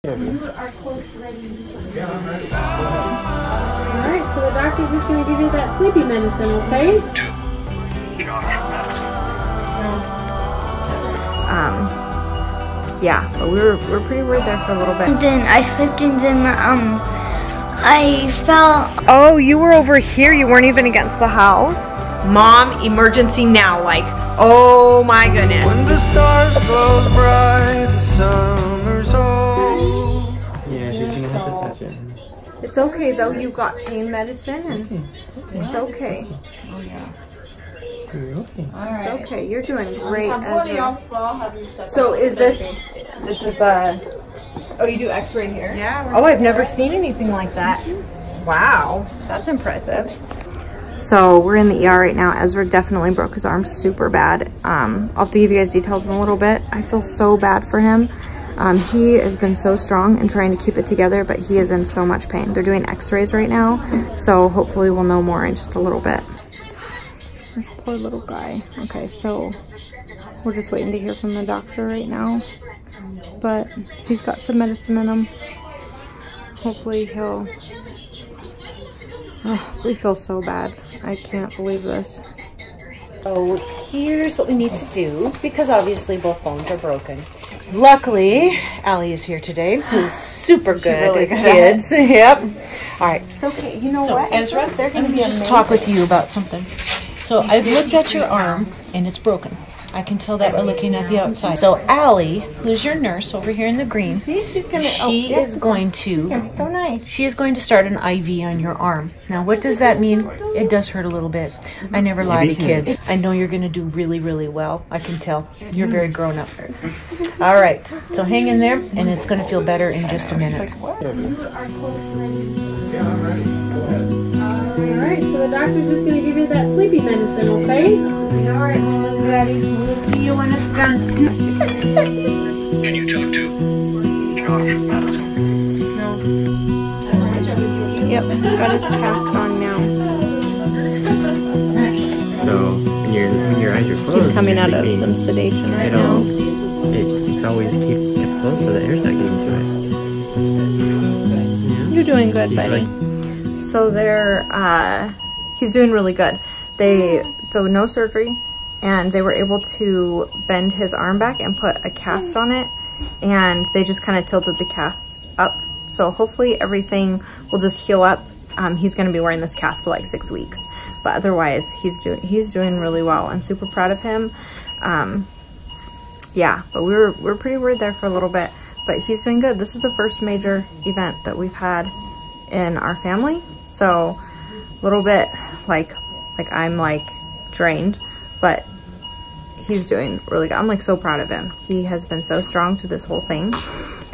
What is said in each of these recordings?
You are close to ready to do something. Yeah, I'm ready. Alright, so the doctor's just going to give you that sleepy medicine, okay? Yeah, but we were pretty worried there for a little bit. And then I slipped and then I fell. Oh, you were over here. You weren't even against the house. Mom, emergency now. Like, oh my goodness. When the stars glow bright, the summer's old. Yeah, she's gonna have to touch it. It's okay though. You got pain medicine and it's okay. Oh yeah. You're okay. It's okay. You're doing great. Ezra. So is this oh, you do x-ray here? Yeah. Oh, I've never seen anything like that. Wow, that's impressive. So we're in the ER right now. Ezra definitely broke his arm super bad. I'll have to give you guys details in a little bit. I feel so bad for him. He has been so strong and trying to keep it together, but he is in so much pain. They're doing x-rays right now, so hopefully we'll know more in just a little bit. This poor little guy. Okay, so we're just waiting to hear from the doctor right now, but he's got some medicine in him. Hopefully he'll... Oh, we feel so bad. I can't believe this. So here's what we need to do, because obviously both bones are broken. Luckily, Allie is here today, who's super good with kids. Yep. All right. It's okay. You know what? Ezra, they're going to just talk with you about something. So I've looked at your arm, and it's broken. I can tell that by looking at the outside. So Allie, who's your nurse over here in the green, she is going to start an IV on your arm. Now, what does that mean? It does hurt a little bit. I never lie to kids. I know you're going to do really, really well. I can tell. You're very grown up. All right. So hang in there, and it's going to feel better in just a minute. You are close to ready to do something. Yeah, I'm ready. Go ahead. Alright, so the doctor's just going to give you that sleepy medicine, okay? Alright, Mom, Daddy. We'll see you when it's done. Can you talk to Yep, got his cast on now. So when your eyes are closed, He's coming you're out of thinking some sedation right now. It's always keep it closed so the air's not getting to it. Yeah. You're doing good, buddy. So he's doing really good. So no surgery, and they were able to bend his arm back and put a cast on it, and they just kind of tilted the cast up. So hopefully everything will just heal up. He's going to be wearing this cast for like 6 weeks, but otherwise he's doing really well. I'm super proud of him. Yeah, but we were pretty worried there for a little bit, but he's doing good. This is the first major event that we've had in our family, so a little bit like I'm like drained, but he's doing really good. I'm like so proud of him. He has been so strong through this whole thing,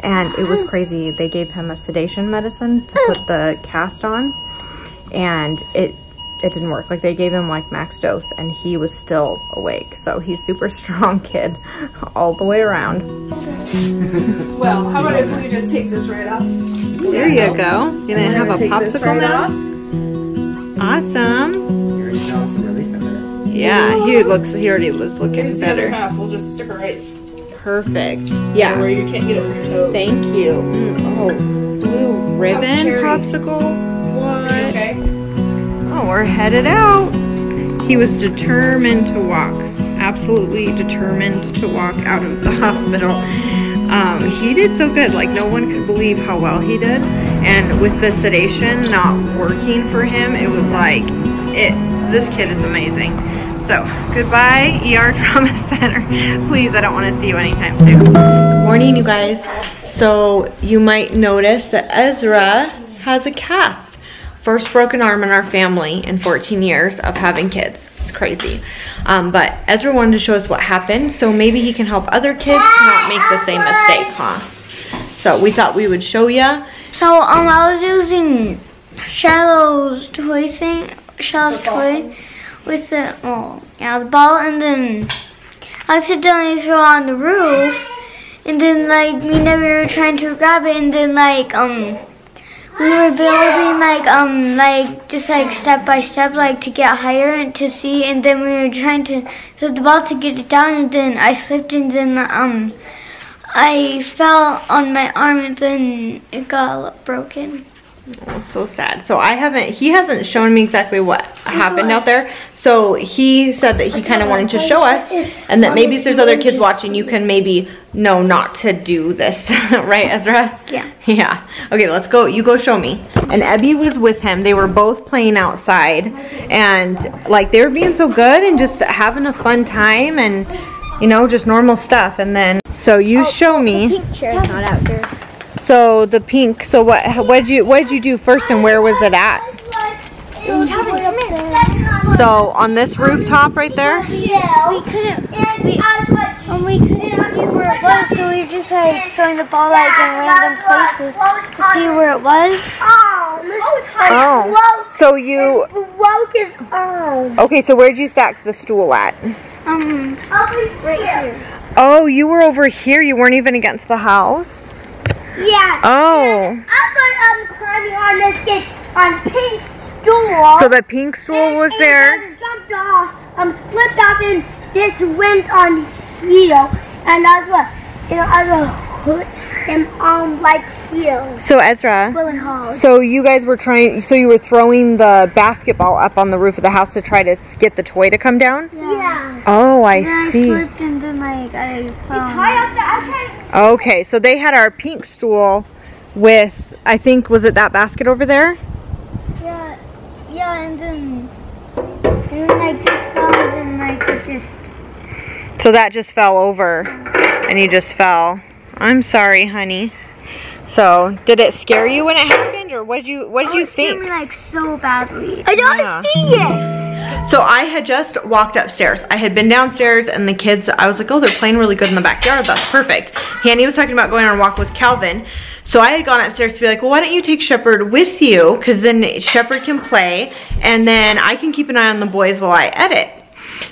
and it was crazy. They gave him a sedation medicine to put the cast on, and it didn't work. Like they gave him like max dose, and he was still awake. So he's super strong kid all the way around. Well, how about if we just take this right off? There you go. You're gonna have a popsicle now? Awesome. You're already feeling some relief in there. Yeah, he already was looking Here's better. the other half. Well just stick it right Perfect. Yeah. where you can't get over your toes. Thank you. Oh, blue ribbon cherry. popsicle. What? Okay. Oh, we're headed out. He was determined to walk. Absolutely determined to walk out of the hospital. He did so good. Like no one could believe how well he did. And with the sedation not working for him, it was like this kid is amazing. So goodbye, ER Trauma Center. Please, I don't want to see you anytime soon. Good morning, you guys. So you might notice that Ezra has a cast. First broken arm in our family in 14 years of having kids. It's crazy. But Ezra wanted to show us what happened, so maybe he can help other kids not make the same mistake, huh? So we thought we would show you. So I was using Shiloh's toy with the the ball, and then I accidentally threw it on the roof, and then like me and we were trying to grab it, and then like we were building like just like step by step, like to get higher and to see, and then we were trying to throw the ball to get it down, and then I slipped, and then I fell on my arm and then it got broken. Oh, so sad. So he hasn't shown me exactly what happened out there. So he said that he kind of wanted to show us, and that maybe if there's other kids watching, you can maybe know not to do this. Right, Ezra? Yeah. Yeah. Okay, let's go. You go show me. And Ebby was with him. They were both playing outside, and like they were being so good and just having a fun time, and you know, just normal stuff. And then so you show me. The pink chair's not out there. So the pink. So what did you do first, and where was it at? So on this rooftop right there. Yeah, we couldn't see where it was, so we just like throwing the ball like in random places to see where it was. Oh. So you broke his arm. Okay, so where'd you stack the stool at? Right here. Oh, you were over here. You weren't even against the house. Yeah. Oh. I'm climbing on this kid on pink stool. So the pink stool was there. I jumped off. Slipped off and this went on heel, and that's what I put him on like heel. So Ezra. Really hard. So you guys were you were throwing the basketball up on the roof of the house to try to get the toy to come down? Yeah. Oh, I see. I slipped and then I fell. It's high up there. Okay, so they had our pink stool with, I think, was it that basket over there? Yeah, and then I just fell and I just. So that just fell over, and you just fell. I'm sorry, honey. So, did it scare you when it happened, or what did you think? It scared me like so badly. I don't see it. So I had just walked upstairs. I had been downstairs, and the kids, I was like, oh, they're playing really good in the backyard. That's perfect. Hanny was talking about going on a walk with Calvin. So I had gone upstairs to be like, well, why don't you take Shepherd with you? Because then Shepherd can play, and then I can keep an eye on the boys while I edit.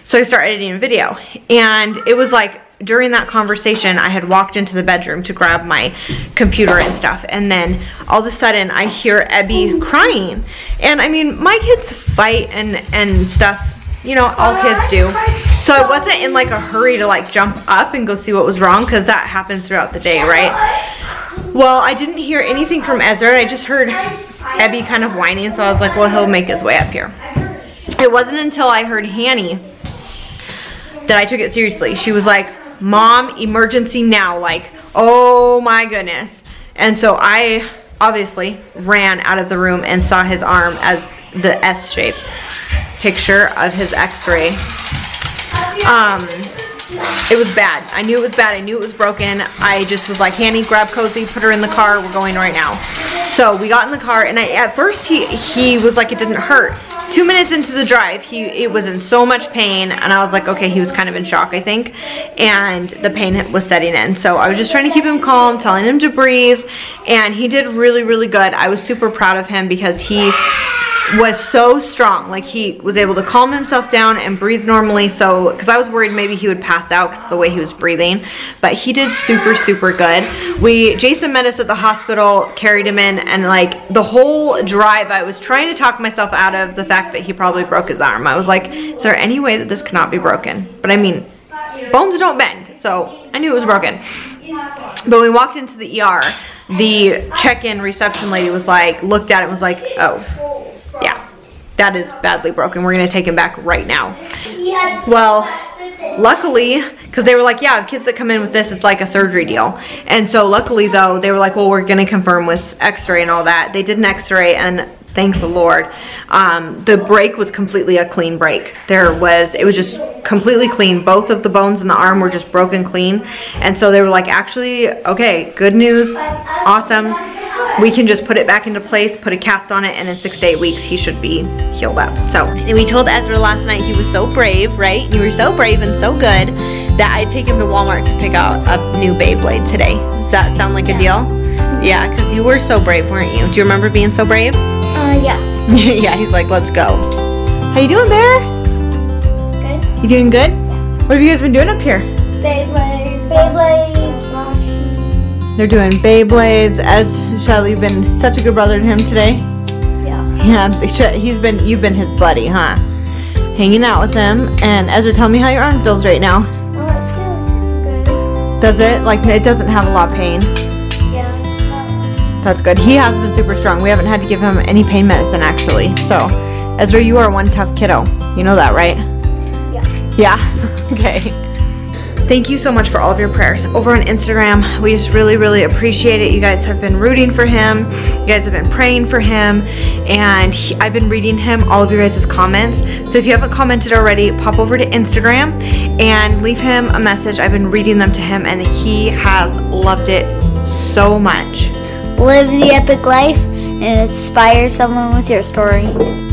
So I started editing a video. And it was like, during that conversation, I had walked into the bedroom to grab my computer and stuff, and then all of a sudden I hear Ebby crying. And I mean, my kids fight and stuff, you know, all kids do. So I wasn't in like a hurry to like jump up and go see what was wrong, because that happens throughout the day, right? Well, I didn't hear anything from Ezra. I just heard Ebby kind of whining, so I was like, well, he'll make his way up here. It wasn't until I heard Hanny that I took it seriously. She was like, Mom, emergency now, like, oh my goodness. And so I obviously ran out of the room and saw his arm as the S-shaped picture of his x-ray. It was bad. I knew it was bad. I knew it was broken. I just was like, Hanny, grab Cozy, put her in the car. We're going right now. So we got in the car, and at first he was like, it didn't hurt. 2 minutes into the drive, it was in so much pain, and I was like, okay, he was kind of in shock, I think, and the pain was setting in. So I was just trying to keep him calm, telling him to breathe, and he did really, really good. I was super proud of him because he was so strong. Like, he was able to calm himself down and breathe normally. So, because I was worried maybe he would pass out because of the way he was breathing, but he did super, super good. Jason met us at the hospital, carried him in, and like the whole drive I was trying to talk myself out of the fact that he probably broke his arm. I was like, is there any way that this could not be broken? But I mean, bones don't bend, so I knew it was broken. But when we walked into the ER, the check-in reception lady was like, looked at it and was like, oh, yeah, that is badly broken. We're going to take him back right now. Well, luckily, because they were like, yeah, kids that come in with this, it's like a surgery deal. And so luckily, though, they were like, well, we're going to confirm with x-ray and all that. They did an x-ray, and thank the Lord, the break was completely a clean break. It was just completely clean. Both of the bones in the arm were just broken clean. And so they were like, actually, okay, good news, awesome. We can just put it back into place, put a cast on it, and in 6 to 8 weeks, he should be healed up. So, and we told Ezra last night he was so brave, right? You were so brave and so good that I'd take him to Walmart to pick out a new Beyblade today. Does that sound like a deal? Yeah, because you were so brave, weren't you? Do you remember being so brave? Yeah. Yeah, he's like, let's go. How you doing, Bear? Good. You doing good? What have you guys been doing up here? Beyblades. They're doing Beyblades. Shelley, you've been such a good brother to him today. Yeah. Yeah, you've been his buddy, huh? Hanging out with him. And Ezra, tell me how your arm feels right now. Oh, it feels good. Does it? Like, it doesn't have a lot of pain? Yeah. That's good. He has been super strong. We haven't had to give him any pain medicine, actually. So, Ezra, you are one tough kiddo. You know that, right? Yeah. Yeah? Okay. Thank you so much for all of your prayers over on Instagram. We just really, really appreciate it. You guys have been rooting for him. You guys have been praying for him. And I've been reading him, all of your guys' comments. So if you haven't commented already, pop over to Instagram and leave him a message. I've been reading them to him and he has loved it so much. Live the epic life and inspire someone with your story.